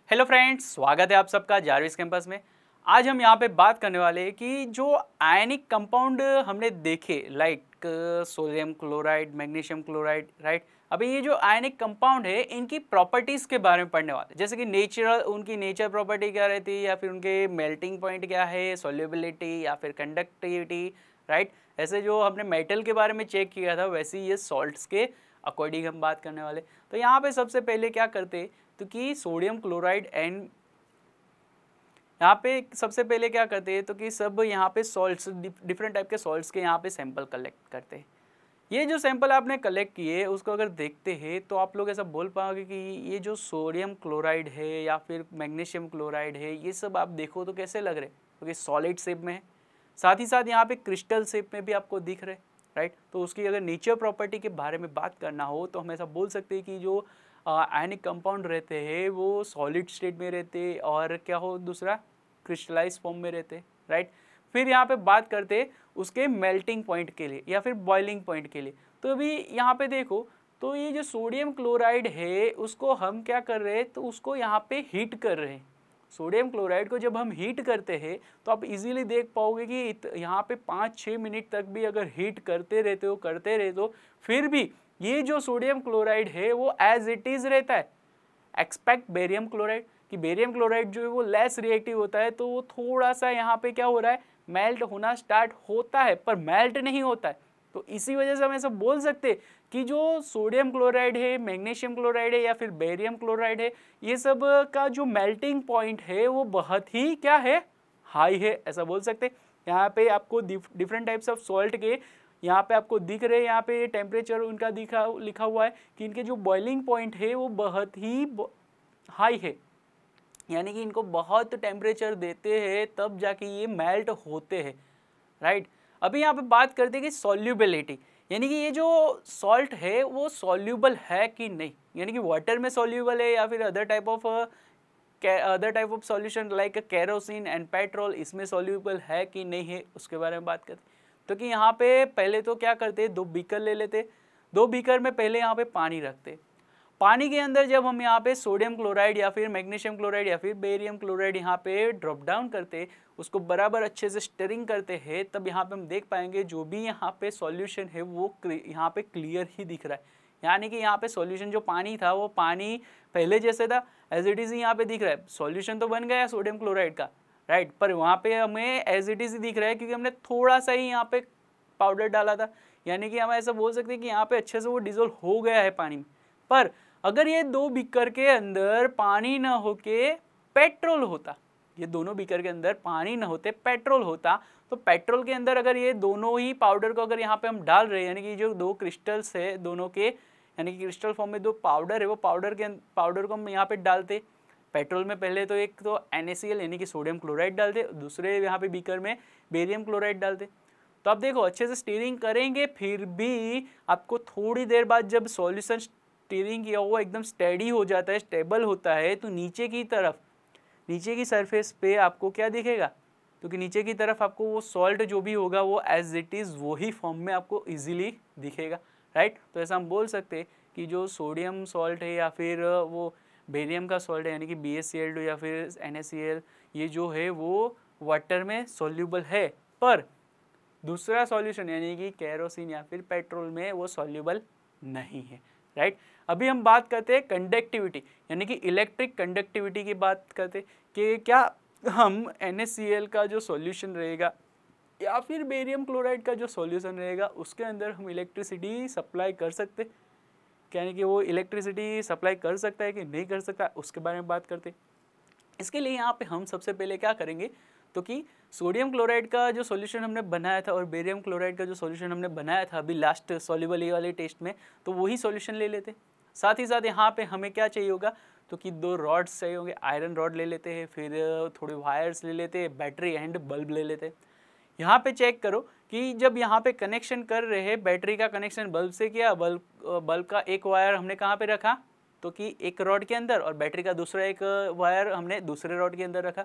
Hello friends, स्वागत है आप सबका जारविस कैंपस में। आज हम यहाँ पे बात करने वाले हैं कि जो आयनिक कंपाउंड हमने देखे like sodium chloride, magnesium chloride, right. अभी ये जो आयनिक कंपाउंड है इनकी प्रॉपर्टीज़ के बारे में पढ़ने वाले हैं, जैसे कि नेचुरल उनकी नेचर प्रॉपर्टी क्या रहती है, या फिर उनके मेल्टिंग पॉइंट क्या है, सॉल्युबिलिटी या फिर कंडक्टिविटी, राइट। ऐसे जो हमने मेटल के बारे में चेक किया था वैसे ही ये सॉल्ट्स के अकॉर्डिंग हम बात करने वाले। तो यहाँ पे सबसे पहले क्या करते तो कि सोडियम क्लोराइड एंड यहाँ पे सबसे पहले क्या करते हैं तो कि सब यहाँ पे सॉल्ट्स डिफरेंट टाइप के सॉल्ट्स के यहाँ पे सैंपल कलेक्ट करते हैं। ये जो सैंपल आपने कलेक्ट किए उसको अगर देखते हैं तो आप लोग ऐसा बोल पाओगे कि ये जो सोडियम क्लोराइड है या फिर मैग्नीशियम क्लोराइड है ये सब आप देखो तो कैसे लग रहे, क्योंकि सॉलिड शेप में है, साथ ही साथ यहाँ पे क्रिस्टल शेप में भी आपको दिख रहे, राइट। तो उसकी अगर नेचर प्रॉपर्टी के बारे में बात करना हो तो हम ऐसा बोल सकते हैं कि जो आयनिक कंपाउंड रहते हैं वो सॉलिड स्टेट में रहते और क्या हो दूसरा क्रिस्टलाइज फॉर्म में रहते, राइट। फिर यहाँ पे बात करते उसके मेल्टिंग पॉइंट के लिए या फिर बॉइलिंग पॉइंट के लिए। तो अभी यहाँ पे देखो तो ये जो सोडियम क्लोराइड है उसको हम क्या कर रहे हैं तो उसको यहाँ पे हीट कर रहे हैं। सोडियम क्लोराइड को जब हम हीट करते हैं तो आप इजीली देख पाओगे कि यहाँ पे 5-6 मिनट तक भी अगर हीट करते रहते हो फिर भी ये जो सोडियम क्लोराइड है वो एज इट इज रहता है। एक्सपेक्ट बेरियम क्लोराइड कि बेरियम क्लोराइड जो है वो लेस रिएक्टिव होता है, तो वो थोड़ा सा यहाँ पे क्या हो रहा है मेल्ट होना स्टार्ट होता है पर मेल्ट नहीं होता है। तो इसी वजह से हम ऐसा बोल सकते हैं कि जो सोडियम क्लोराइड है, मैग्नीशियम क्लोराइड है या फिर बेरियम क्लोराइड है, ये सब का जो मेल्टिंग पॉइंट है वो बहुत ही क्या है हाई है, ऐसा बोल सकते। यहाँ पे आपको डिफरेंट टाइप्स ऑफ सॉल्ट के यहाँ पे आपको दिख रहे हैं, यहाँ पे टेम्परेचर उनका लिखा हुआ है कि इनके जो बॉइलिंग पॉइंट है वो बहुत ही हाई है, यानी कि इनको बहुत टेम्परेचर देते हैं तब जाके ये मेल्ट होते हैं, राइट। अभी यहाँ पे बात करते हैं कि सॉल्युबिलिटी, यानी कि ये जो सॉल्ट है वो सॉल्यूबल है कि नहीं, यानी कि वाटर में सॉल्यूबल है या फिर other type of solution like kerosene and petrol इसमें सॉल्यूबल है कि नहीं है, उसके बारे में बात करते। तो कि यहाँ पे पहले तो क्या करते 2 बीकर ले लेते, 2 बीकर में पहले यहाँ पे पानी रखते। पानी के अंदर जब हम यहाँ पे सोडियम क्लोराइड या फिर मैग्नीशियम क्लोराइड या फिर बेरियम क्लोराइड यहाँ पे ड्रॉप डाउन करते, उसको बराबर अच्छे से स्टिरिंग करते हैं, तब यहाँ पे हम देख पाएंगे जो भी यहाँ पे सॉल्यूशन है वो यहाँ पे क्लियर ही दिख रहा है। यानी कि यहाँ पे सॉल्यूशन जो पानी था वो पानी पहले जैसे था एज इट इज यहाँ पे दिख रहा है। सॉल्यूशन तो बन गया सोडियम क्लोराइड का, राइट, पर वहाँ पे हमें एज इट इज ही दिख रहा है क्योंकि हमने थोड़ा सा ही यहाँ पे पाउडर डाला था, यानी कि हम ऐसा बोल सकते हैं कि यहाँ पे अच्छे से वो डिजोल्व हो गया है पानी में। पर अगर ये 2 बीकर के अंदर पानी ना होके पेट्रोल होता, ये दोनों बीकर के अंदर पानी ना होते पेट्रोल होता, तो पेट्रोल के अंदर अगर ये दोनों ही पाउडर को अगर यहाँ पे हम डाल रहे हैं, यानी कि जो 2 क्रिस्टल्स है दोनों के, यानी कि क्रिस्टल फॉर्म में 2 पाउडर है, वो पाउडर को हम यहाँ पे डालते पेट्रोल में। पहले तो एक तो NaCl यानी कि सोडियम क्लोराइड डालते, दूसरे यहाँ पे बीकर में बेरियम क्लोराइड डालते। तो आप देखो अच्छे से स्टीयरिंग करेंगे फिर भी आपको थोड़ी देर बाद जब सॉल्यूशन स्टीयरिंग किया हुआ एकदम स्टेडी हो जाता है, स्टेबल होता है, तो नीचे की तरफ नीचे की सरफेस पे आपको क्या दिखेगा, क्योंकि नीचे की तरफ आपको वो सॉल्ट जो भी होगा वो एज इट इज़ वही फॉर्म में आपको इजीली दिखेगा, राइट। तो ऐसा हम बोल सकते हैं कि जो सोडियम सॉल्ट है या फिर वो बेरियम का सॉल्ट है यानी कि BaCl2 या फिर NaCl, ये जो है वो वाटर में सॉल्यूबल है, पर दूसरा सॉल्यूशन यानी कि केरोसिन या फिर पेट्रोल में वो सॉल्यूबल नहीं है, राइट। अभी हम बात करते हैं कंडक्टिविटी, यानी कि इलेक्ट्रिक कंडक्टिविटी की बात करते कि क्या हम NaCl का जो सॉल्यूशन रहेगा या फिर बेरियम क्लोराइड का जो सॉल्यूशन रहेगा उसके अंदर हम इलेक्ट्रिसिटी सप्लाई कर सकते, यानी कि वो इलेक्ट्रिसिटी सप्लाई कर सकता है कि नहीं कर सकता, उसके बारे में बात करते। इसके लिए यहाँ पे हम सबसे पहले क्या करेंगे तो कि सोडियम क्लोराइड का जो सॉल्यूशन हमने बनाया था और बेरियम क्लोराइड का जो सॉल्यूशन हमने बनाया था अभी लास्ट सॉल्युबल ये वाले टेस्ट में, तो वही सॉल्यूशन ले लेते। साथ ही साथ यहाँ पे हमें क्या चाहिए होगा तो कि 2 रॉड्स चाहिए होंगे, आयरन रॉड ले लेते हैं, फिर थोड़े वायर्स ले लेते हैं, बैटरी एंड बल्ब ले लेते हैं। यहाँ पे चेक करो कि जब यहाँ पे कनेक्शन कर रहे हैं, बैटरी का कनेक्शन बल्ब से किया, बल्ब का एक वायर हमने कहाँ पे रखा तो कि एक रॉड के अंदर, और बैटरी का दूसरा एक वायर हमने दूसरे रॉड के अंदर रखा।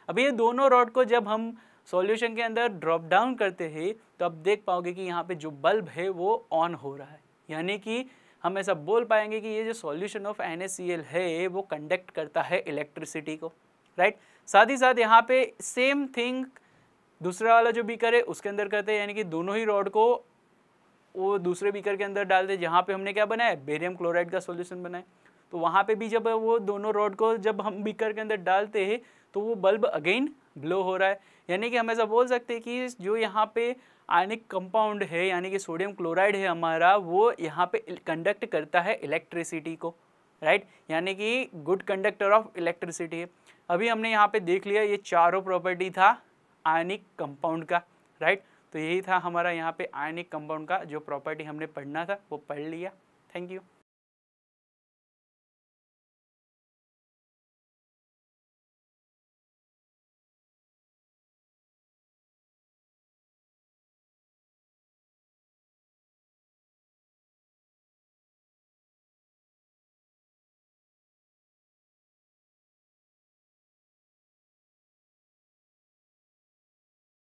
अभी ये दोनों रॉड को जब हम सॉल्यूशन के अंदर ड्रॉप डाउन करते हैं तो आप देख पाओगे कि यहाँ पे जो बल्ब है वो ऑन हो रहा है, यानी कि हम ऐसा बोल पाएंगे कि ये जो सॉल्यूशन ऑफ NaCl है वो कंडक्ट करता है इलेक्ट्रिसिटी को, राइट। साथ ही साथ यहाँ पे सेम थिंग दूसरा वाला जो बीकर है उसके अंदर करते हैं, यानी कि दोनों ही रॉड को वो दूसरे बीकर के अंदर डालते हैं जहाँ पे हमने क्या बनाया, बेरियम क्लोराइड का सॉल्यूशन बनाया। तो वहाँ पे भी जब वो दोनों रॉड को जब हम बीकर के अंदर डालते हैं तो वो बल्ब अगेन ग्लो हो रहा है। यानी कि हम ऐसा बोल सकते हैं कि जो यहाँ पे आयनिक कंपाउंड है यानी कि सोडियम क्लोराइड है हमारा, वो यहाँ पे कंडक्ट करता है इलेक्ट्रिसिटी को, राइट, यानी कि गुड कंडक्टर ऑफ इलेक्ट्रिसिटी है। अभी हमने यहाँ पे देख लिया ये चारों प्रॉपर्टी था आयनिक कंपाउंड का, राइट। तो यही था हमारा यहाँ पे आयनिक कंपाउंड का जो प्रॉपर्टी हमने पढ़ना था वो पढ़ लिया। Thank you.